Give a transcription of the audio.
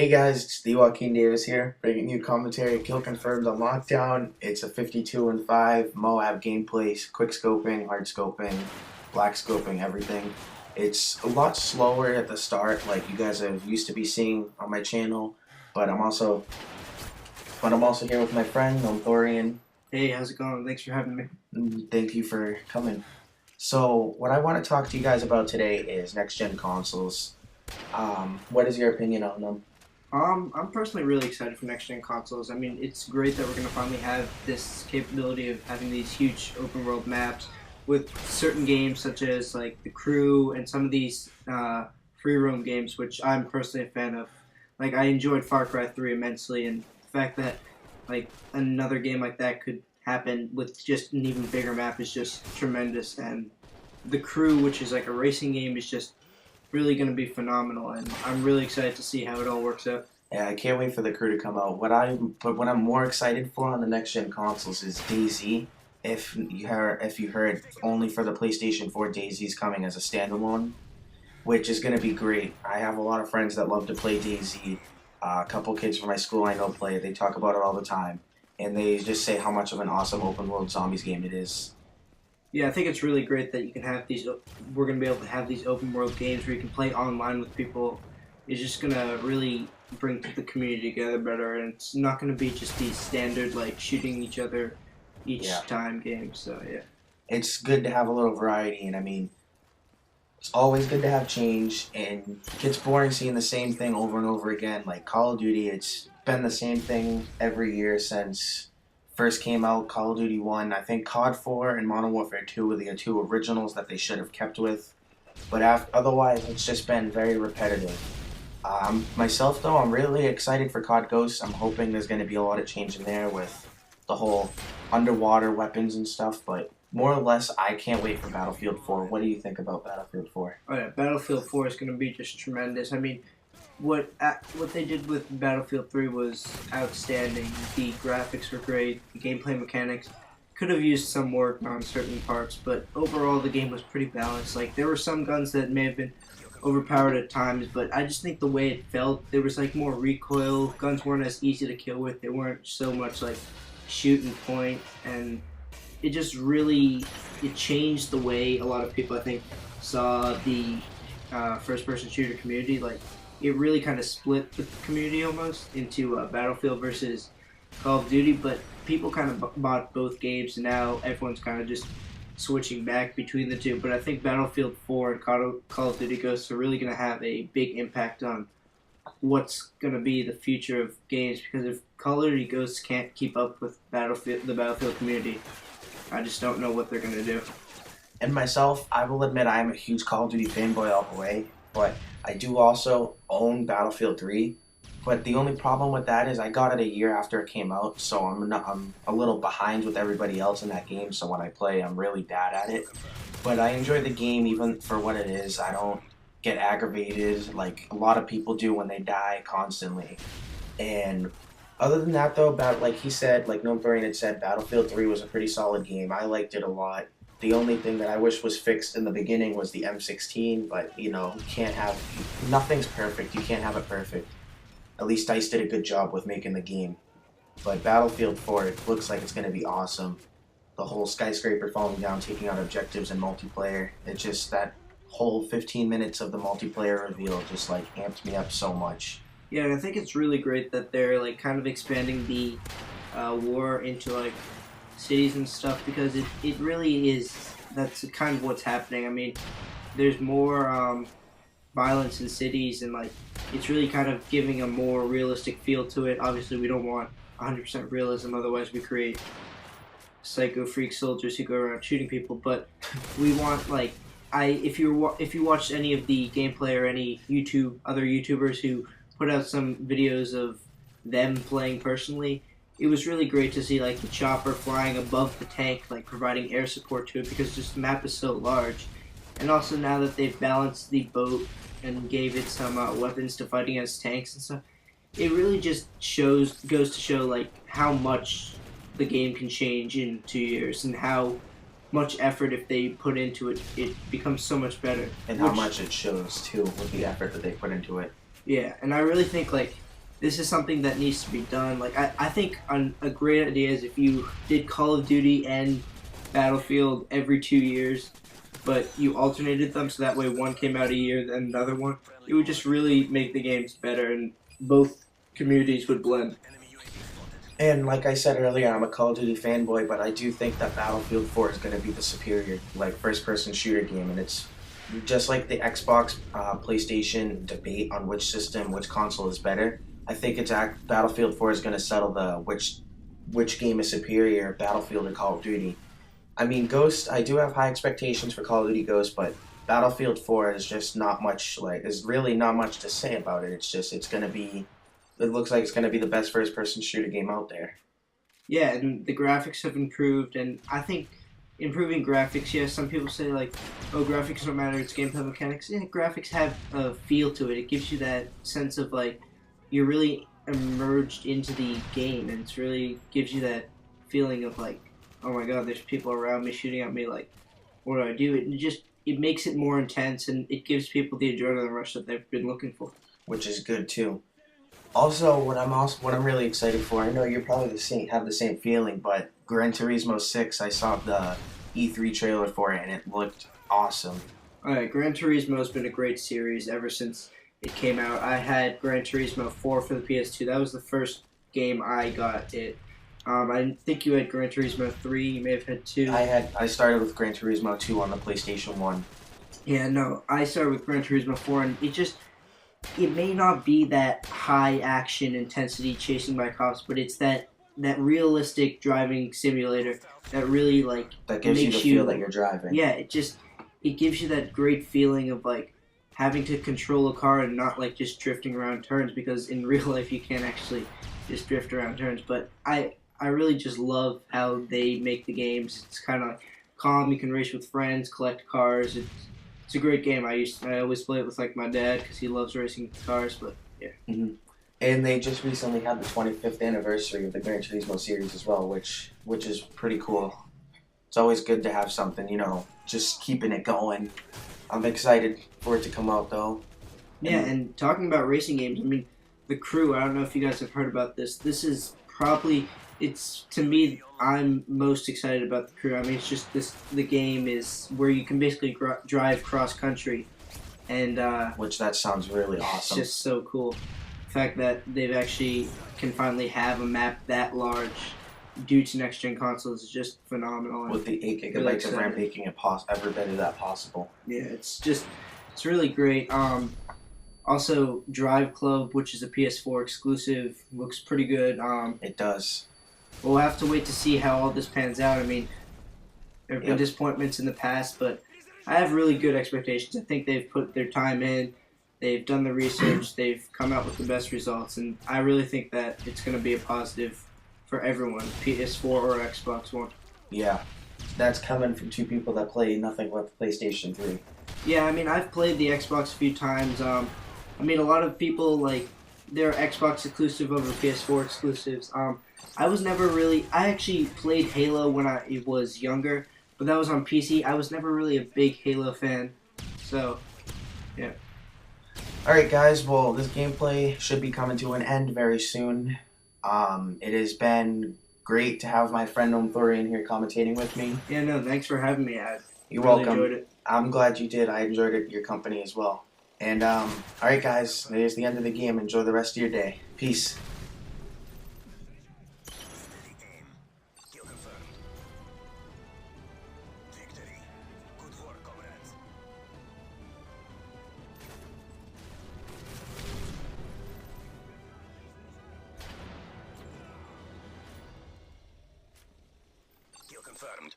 Hey guys, it's the Joaquin Davis here, bringing you commentary. Kill confirmed on lockdown. It's a 52-5 Moab gameplay, quick scoping, hard scoping, black scoping, everything. It's a lot slower at the start, like you guys have used to be seeing on my channel. But I'm also here with my friend Gnomethorian. Hey, how's it going? Thanks for having me. Thank you for coming. So what I want to talk to you guys about today is next gen consoles. What is your opinion on them? I'm personally really excited for next gen consoles. I mean, it's great that we're gonna finally have this capability of having these huge open world maps with certain games such as like The Crew and some of these free roam games, which I'm personally a fan of. Like, I enjoyed Far Cry 3 immensely, and the fact that like another game like that could happen with just an even bigger map is just tremendous. And The Crew, which is like a racing game, is just really going to be phenomenal, and I'm really excited to see how it all works out. Yeah, I can't wait for The Crew to come out. What I'm more excited for on the next gen consoles is DayZ. If you heard only for the PlayStation 4, DayZ's coming as a standalone, which is going to be great. I have a lot of friends that love to play DayZ. A couple kids from my school I know play it. They talk about it all the time, and they just say how much of an awesome open world zombies game it is. Yeah, I think it's really great that you can have these. We're going to be able to have these open world games where you can play online with people. It's just going to really bring the community together better, and it's not going to be just these standard like shooting each other each time games. So yeah, it's good to have a little variety, and I mean, it's always good to have change. And it gets boring seeing the same thing over and over again. Like Call of Duty, it's been the same thing every year since first came out. Call of Duty 1, I think COD 4 and Modern Warfare 2 were the two originals that they should have kept with. But otherwise, it's just been very repetitive. Myself, though, I'm really excited for COD Ghosts. I'm hoping there's going to be a lot of change in there with the whole underwater weapons and stuff. But more or less, I can't wait for Battlefield 4. What do you think about Battlefield 4? oh yeah, Battlefield 4 is going to be just tremendous. I mean, what they did with Battlefield 3 was outstanding. The graphics were great. The gameplay mechanics could have used some work on certain parts, but overall the game was pretty balanced. Like, there were some guns that may have been overpowered at times, but I just think the way it felt, there was like more recoil. Guns weren't as easy to kill with. They weren't so much like shoot and point, and it just really changed the way a lot of people, I think, saw the first-person shooter community. Like, it really kind of split the community almost into Battlefield versus Call of Duty, but people kind of bought both games, and now everyone's kind of just switching back between the two. But I think Battlefield 4 and Call of Duty Ghosts are really going to have a big impact on what's going to be the future of games, because if Call of Duty Ghosts can't keep up with the Battlefield community, I just don't know what they're going to do. And myself, I will admit I am a huge Call of Duty fanboy all the way, but I do also own Battlefield 3. But the only problem with that is I got it a year after it came out, so I'm a little behind with everybody else in that game, so when I play, I'm really bad at it. But I enjoy the game even for what it is. I don't get aggravated like a lot of people do when they die constantly. And other than that, though, like he said, like Gnomethorian had said, Battlefield 3 was a pretty solid game. I liked it a lot. The only thing that I wish was fixed in the beginning was the M16, but, you know, nothing's perfect. You can't have it perfect. At least DICE did a good job with making the game. But Battlefield 4, it looks like it's going to be awesome. The whole skyscraper falling down, taking out objectives and multiplayer. It just, that whole 15 minutes of the multiplayer reveal just, like, amped me up so much. Yeah, and I think it's really great that they're like kind of expanding the war into like cities and stuff, because it really is, that's kind of what's happening. I mean, there's more violence in cities, and like it's really kind of giving a more realistic feel to it. Obviously, we don't want 100% realism, otherwise we create psycho freak soldiers who go around shooting people. But we want like if you watched any of the gameplay or any other YouTubers who put out some videos of them playing personally, it was really great to see like the chopper flying above the tank, like providing air support to it, because just the map is so large. And also now that they've balanced the boat and gave it some weapons to fight against tanks and stuff, it really just goes to show like how much the game can change in 2 years, and how much effort if they put into it, it becomes so much better. And how much it shows too with the effort that they put into it. Yeah, and I really think like this is something that needs to be done. Like I think a great idea is if you did Call of Duty and Battlefield every 2 years, but you alternated them so that way one came out a year, then another one. It would just really make the games better, and both communities would blend. And like I said earlier, I'm a Call of Duty fanboy, but I do think that Battlefield 4 is going to be the superior, like, first-person shooter game, and it's just like the Xbox, PlayStation debate on which system, which console is better. I think Battlefield 4 is going to settle the which game is superior, Battlefield or Call of Duty. I mean, Ghost. I do have high expectations for Call of Duty Ghost, but Battlefield 4 is just not much. Is really not much to say about it. It's just it's going to be. It looks like it's going to be the best first-person shooter game out there. Yeah, and the graphics have improved, and I think improving graphics. Yes, some people say like, "Oh, graphics don't matter; it's gameplay mechanics." Yeah, graphics have a feel to it. It gives you that sense of like you're really immersed into the game, and it's really gives you that feeling of like, "Oh my God, there's people around me shooting at me." Like, what do I do? It makes it more intense, and it gives people the adrenaline rush that they've been looking for. Which is good too. Also what I'm really excited for. I know you're probably have the same feeling, but Gran Turismo 6. I saw the E3 trailer for it, and it looked awesome. Alright, Gran Turismo has been a great series ever since it came out. I had Gran Turismo 4 for the PS2. That was the first game I got it. I think you had Gran Turismo 3. You may have had 2. I started with Gran Turismo 2 on the PlayStation 1. Yeah, no, I started with Gran Turismo 4, and it may not be that high action intensity chasing by cops, but it's that realistic driving simulator that really like That gives you the makes feel that you're driving. yeah, it gives you that great feeling of like having to control a car and not like just drifting around turns, because in real life you can't actually just drift around turns. But I really just love how they make the games. It's kind of like calm. You can race with friends, collect cars. It's a great game. I always play it with like my dad because he loves racing cars. But yeah. And they just recently had the 25th anniversary of the Gran Turismo series as well, which is pretty cool. It's always good to have something, just keeping it going. I'm excited for it to come out though. Yeah, and talking about racing games, I mean, The Crew. I don't know if you guys have heard about this. This is probably it's to me. I'm most excited about The Crew. I mean, it's just the game is where you can basically drive cross country, and Which that sounds really awesome. it's just so cool. The fact that they've actually can finally have a map that large due to next gen consoles is just phenomenal. With the 8 gigabytes really of RAM making it every bit of that possible. Yeah, it's really great. Also, Drive Club, which is a PS4 exclusive, looks pretty good. It does. We'll have to wait to see how all this pans out. I mean, there have been Yep. disappointments in the past, but I have really good expectations. I think they've put their time in, they've done the research, they've come out with the best results, and I really think that it's going to be a positive for everyone, PS4 or Xbox One. Yeah. That's coming from two people that play nothing but PlayStation 3. Yeah, I mean, I've played the Xbox a few times. I mean, a lot of people, like, they're Xbox exclusive over PS4 exclusives. I was never really... I actually played Halo when I was younger, but that was on PC. I was never really a big Halo fan, so, yeah. Alright guys, well this gameplay should be coming to an end very soon. It has been great to have my friend Gnomethorian here commentating with me. Yeah, no, thanks for having me. I You're really welcome. enjoyed it. I'm glad you did. I enjoyed your company as well. And alright guys, there's the end of the game. Enjoy the rest of your day. Peace. Confirmed.